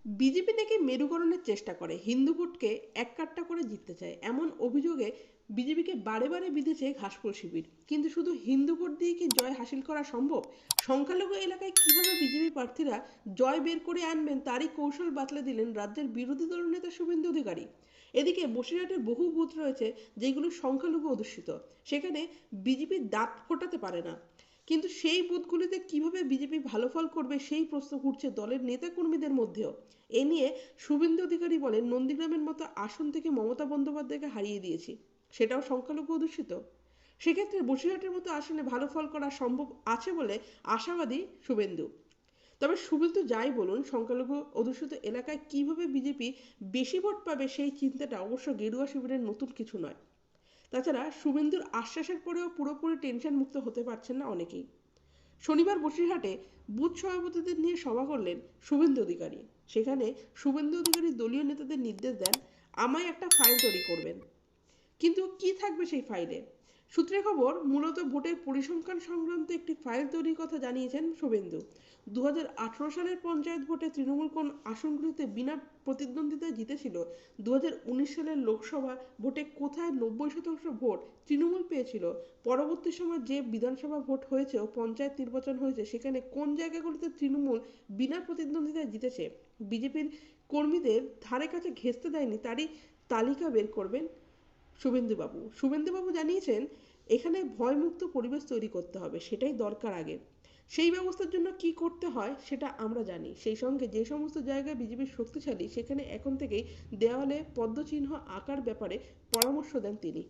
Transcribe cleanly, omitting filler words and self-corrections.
BJP নাকি মেরুকরণের চেষ্টা করে, হিন্দু ভোটকে এক কাট্টা করে জিততে চায়, এমন অভিযোগে বিজেপিকে বারে বারে বিঁধেছে ঘাসফুল শিবির। কিন্তু শুধু হিন্দু ভোট দিয়ে কি জয় হাসিল করা সম্ভব? সংখ্যালঘু এলাকায় কিভাবে বিজেপি প্রার্থীরা জয় বের করে আনবেন তারই কৌশল বাতলে দিলেন রাজ্যের বিরোধী দলনেতা শুভেন্দু অধিকারী। এদিকে বসিরহাটের বহু বুথ রয়েছে যেগুলো সংখ্যালঘু অধ্যুষিত, সেখানে বিজেপি দাঁত ফোটাতে পারে না। কিন্তু সেই বুথগুলিতে কিভাবে বিজেপি ভালো ফল করবে সেই প্রশ্ন ঘুরছে দলের নেতাকর্মীদের মধ্যেও। এ নিয়ে শুভেন্দু অধিকারী বলেন, নন্দীগ্রামের মতো আসন থেকে মমতা বন্দ্যোপাধ্যায়কে হারিয়ে দিয়েছি, সেটাও সংখ্যালঘু অধ্যুষিত। সেক্ষেত্রে বসিরহাটের মতো আসনে ভালো ফল করা সম্ভব আছে বলে আশাবাদী শুভেন্দু। তবে শুভেন্দু যাই বলুন, সংখ্যালঘু অধ্যুষিত এলাকায় কিভাবে বিজেপি বেশি ভোট পাবে সেই চিন্তাটা অবশ্য গেরুয়া শিবিরের নতুন কিছু নয়। তাছাড়া শুভেন্দুর আশ্বাসের পরেও পুরোপুরি টেনশন মুক্ত হতে পারছেন না অনেকেই। শনিবার বসিরহাটে বুথ সভাপতিদের নিয়ে সভা করলেন শুভেন্দু অধিকারী। সেখানে শুভেন্দু অধিকারী দলীয় নেতাদের নির্দেশ দেন, আমায় একটা ফাইল তৈরি করবেন। কিন্তু কি থাকবে সেই ফাইলে? সূত্রের খবর, মূলত ভোটের পরিসংখ্যান সংক্রান্ত একটি ফাইল তৈরির কথা জানিয়েছেন শুভেন্দু। 2018 সালের পঞ্চায়েত ভোটে তৃণমূল কোন আসনগুলিতে বিনা প্রতিদ্বন্দ্বিতায় জিতেছিল, 2019 সালের লোকসভা ভোটে কোথায় 90% ভোট তৃণমূল পেয়েছিল, পরবর্তী সময় যে বিধানসভা ভোট হয়েছে ও পঞ্চায়েত নির্বাচন হয়েছে সেখানে কোন জায়গাগুলিতে তৃণমূল বিনা প্রতিদ্বন্দ্বিতায় জিতেছে, বিজেপির কর্মীদের ধারে কাছে ঘেঁচতে দেয়নি, তারই তালিকা বের করবেন শুভেন্দুবাবু। শুভেন্দুবাবু জানিয়েছেন, এখানে ভয়মুক্ত পরিবেশ তৈরি করতে হবে, সেটাই দরকার আগে। সেই ব্যবস্থার জন্য কি করতে হয় সেটা আমরা জানি। সেই সঙ্গে যে সমস্ত জায়গায় বিজেপি শক্তিশালী সেখানে এখন থেকেই দেওয়ালে পদ্মচিহ্ন আঁকার ব্যাপারে পরামর্শ দেন তিনি।